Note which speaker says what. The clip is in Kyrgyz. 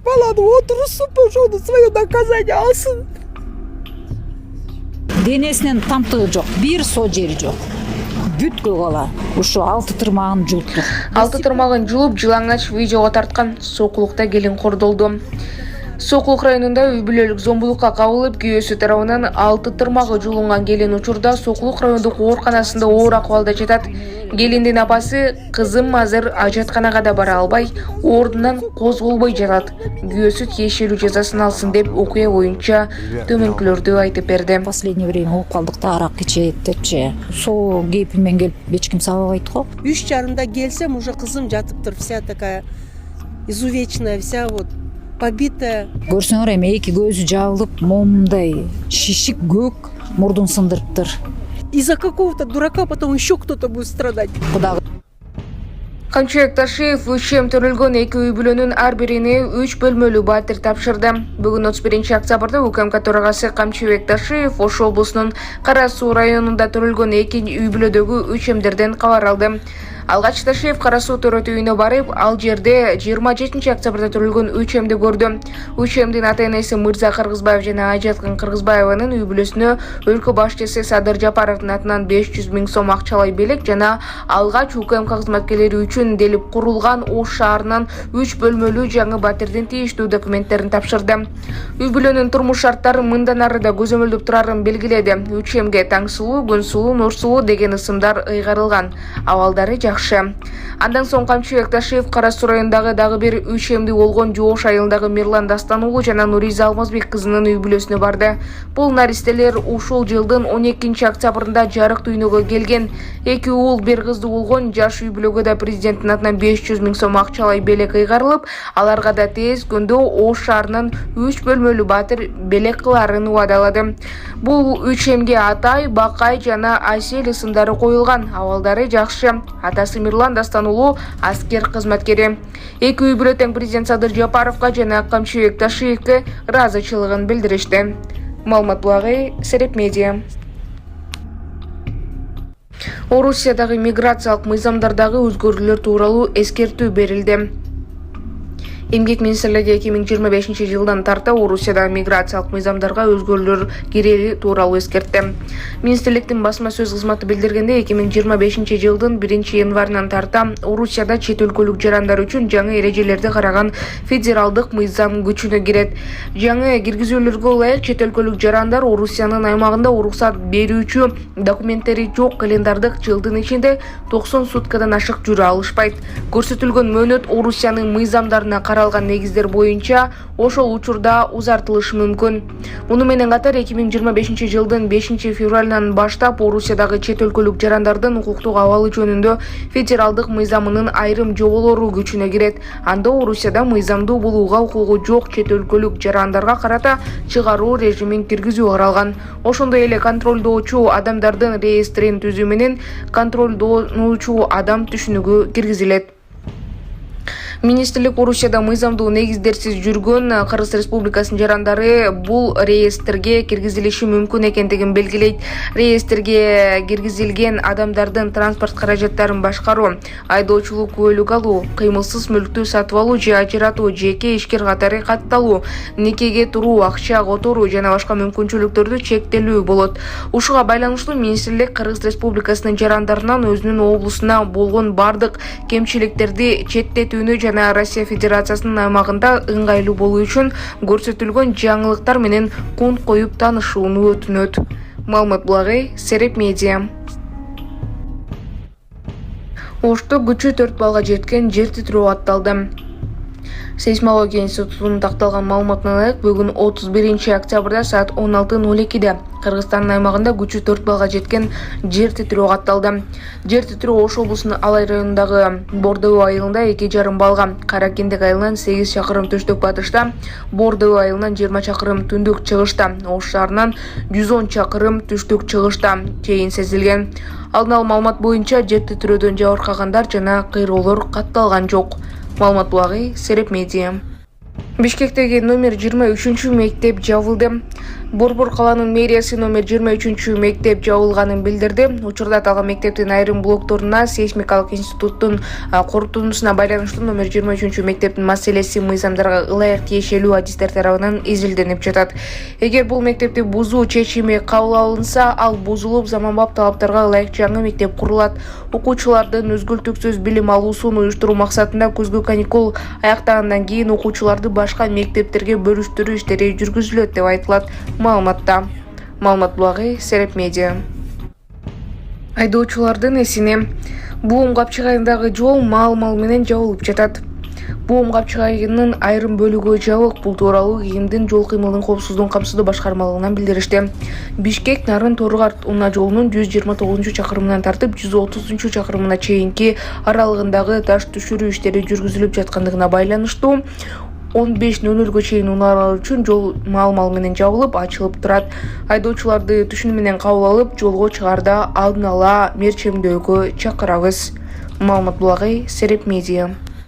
Speaker 1: Баланы отырысып, ошону свое наказание алсын.
Speaker 2: Денесинен тамтыгы жок, бир со жери жок. Бүткө бала ушу 6 тырмагын жулуптур.
Speaker 3: 6 тырмагын жулуп, жылаңач видеого тарткан Сокулукта келин кордолду. Сокулук районунда үй бүлөлүк зомбулукка кабылып, күйөөсү тарабынан 6 тырмагы жулунган келин учурда Сокулук райондук ооруканасында оор акыбалда жатат. Келиндин апасы кызым азыр ажатканага да бара албай, ордунан козголбой жатат. Күйөөсү тиешелүү жазасын алсын деп окуя боюнча төмөнкүлөрдү айтып берди.
Speaker 2: Последнее время угуп калдык да, арак ичет депчи. Со кейпимен келип эч ким сабабайт го.
Speaker 1: 3:30 келсем, уже кызым жатыптыр, вся такая изувеченная, вся вот побитая.
Speaker 2: Көрсөңөр эми эки көзү жабылып, момундай шишик көк мурдун сындырыптыр.
Speaker 1: Из-за какого-то дурака потом еще кто-то будет страдать.
Speaker 2: Кудагы
Speaker 3: Камчыбек Ташиев өлчөм төрөлгөн эки үй бүлөнүн ар бирине 3 бөлмөлүү батир тапшырды. Бүгүн 31 октябрда УКМК төрагасы Камчыбек Ташиев Ош облусунун Кара Суу районунда төрөлгөн эки үй бүлөдөгү өлчөмдерден кабар алды. Алгач Ташиев Кара Суу төрөтүү үйүнө барып, ал жерде 27 октябрда төрөлгөн өлчөмдү көрдү. Өлчөмдүн ата-энеси Мырза Кыргызбаев жана Ажаткан Кыргызбаеванын үй бүлөсүнө өлкө башчысы Садыр Жапаровдун атынан 500 000 сом акчалай белек жана алгач УКМК кызматкерлери үчүн делип курулган Ош шаарынан 3 бөлмөлүү жаңы батирдин тийиштүү документтерин тапшырды. Үй бүлөнүн турмуш шарттары мындан ары да көзөмөлдөп турарын белгиледи. Өлчөмгө Таңсулуу, Күнсулуу, Нурсулуу деген ысымдар ыйгарылган. Абалдары жакшы. Андан соң Камчыбек Ташиев Кара Суу районундагы дагы бир өлчөмдүү болгон Жоош айылындагы Мирлан Дастануулу жана Нуриза Алмазбек кызынын үй бүлөсүнө барды. Бул наристелер ушул жылдын 12 октябрында жарык дүйнөгө келген. Эки уул, бир кызды болгон жаш үй бүлөгө да президенттин атынан 500 000 сом акчалай белек ыйгарылып, аларга да тез күндө Ош шаарынан 3 бөлмөлүү батир белек кыларын убадалады. Бул өлчөмгө Атай, Бакай жана Айсел ысымдары коюлган. Абалдары жакшы. Атасы Мирлан Дастануулу аскер кызматкери. Эки үй бүлө тең президент Садыр Жапаровго жана Камчыбек Ташиевке ыраазычылыгын билдиришти. Маалымат булагы Сереп Медиа. Орусиядагы миграциялык мыйзамдардагы өзгөрүүлөр тууралуу эскертүү берилди. Эмгек министрлиги 2025 жылдан тарта Орусияда миграциялык мыйзамдарга өзгөрүүлөр кирели тууралуу эскертти. Министрликтин басма сөз кызматы билдиргенде 2025 жылдын 1 январынан тарта Орусияда чет өлкөлүк жарандар үчүн жаңы эрежелерди караган федералдык мыйзам күчүнө кирет. Жаңы киргизүүлөргө ылайык чет өлкөлүк жарандар Орусиянын аймагында уруксат берүүчү документтери жок календардык жылдын ичинде 90 суткадан ашык жүрө алышпайт. Көрсөтүлгөн мөөнөт Орусиянын мыйзамдарына каралган негиздер боюнча ошол учурда узартылышы мүмкүн. Муну менен катар 2025 жылдын 5 февралынан баштап Орусиядагы чет өлкөлүк жарандардын укуктук абалы жөнүндө федералдык мыйзамынын айрым жоболору күчүнө кирет. Анда Орусияда мыйзамдуу болууга укугу жок чет өлкөлүк жарандарга карата чыгаруу режимин киргизүү каралган. Ошондой эле контролдоочу адамдардын реестрин түзүү менен контролдонуучу адам түшүнүгү киргизилет. Министрлик Орусияда мыйзамдуу негиздерсиз жүргөн Кыргыз Республикасынын жарандары бул реестрге киргизилиши мүмкүн экендигин белгилейт. Реестрге киргизилген адамдардын транспорт каражаттарын башкаруу, айдоочулук күбөлүк алуу, кыймылсыз мүлктү сатып алуу же ажыратуу, жеке ишкер катары катталуу, никеге туруу, акча которуу жана башка мүмкүнчүлүктөрдү чектелүү болот. Ушуга байланыштуу министрлик Кыргыз Республикасынын жарандарынан өзүнүн облусуна болгон бардык кемчиликтерди четтетүүнү жана Россия Федерациясынын аймагында ыңгайлуу болуу үчүн көрсөтүлгөн жаңылыктар менен кунт коюп таанышууну өтүнөт. Маалымат булагы Сереп Медиа. Ошто күчү 4 балга жеткен жер титирөө атталды. Сейсмология институтунун такталган маалыматына ылайык, бүгүн 31 октябрда саат 16:02 Кыргызстандын аймагында күчү 4 балга жеткен жер титирөө катталды. Жер титирөө Ош облусунун Алай районундагы Бордоо айылында 2,5 балга, Каракендик айылынан 8 чакырым түштүк батышта, Бордоо айылынан 20 чакырым түндүк чыгышта, Ош шаарынан 110 чакырым түштүк чыгышта чейин сезилген. Алдын ала маалымат боюнча жер титирөөдөн жабыркагандар жана кыйроолор катталган жок. Маалымат булагы Сереп Медиа. Бишкектеги номер 23 мектеп жабылды. Борбор каланын мэриясы номер 23 мектеп жабылганын билдирди. Учурда аталган мектептин айрым блокторуна сейсмикалык институттун корутуусуна байланыштуу номер 23 мектептин маселеси мыйзамдарга ылайык тиешелүү адистер тарабынан изилденип жатат. Эгер бул мектепти бузуу чечими кабыл алынса, ал бузулуп заманбап талаптарга ылайык жаңы мектеп курулат. Окуучулардын өзгөлтүксүз билим алуусун уюштуруу максатында күзгү каникул аяктагандан кийин окуучуларды башка мектептерге бөлүштүрүү иштери жүргүзүлөт деп айтылат маалыматта. Маалымат булагы Сереп Медиа. Айдоочулардын эсине Буум Капчыгайындагы жол мал менен жабылып жатат. Буум Капчыгайынын айрым бөлүгү жабык. Бул тууралуу ИИМдин жол кыймылын коопсуздугун камсыздоо башкармалыгынан билдиришти. Бишкек Нарын Торгарт унаа жолунун 129-чакырымынан тартып 130-чакырымына чейинки аралыгындагы таш түшүрүү иштери жүргүзүлүп жаткандыгына байланыштуу 15:00 чейин унаалар үчүн жол мал менен жабылып, ачылып турат. Айдоочуларды түшүнүү менен кабыл алып, жолго чыгаарда алдын ала мерчемдөөгө чакырабыз. Маалымат булагы Сереп Медиа.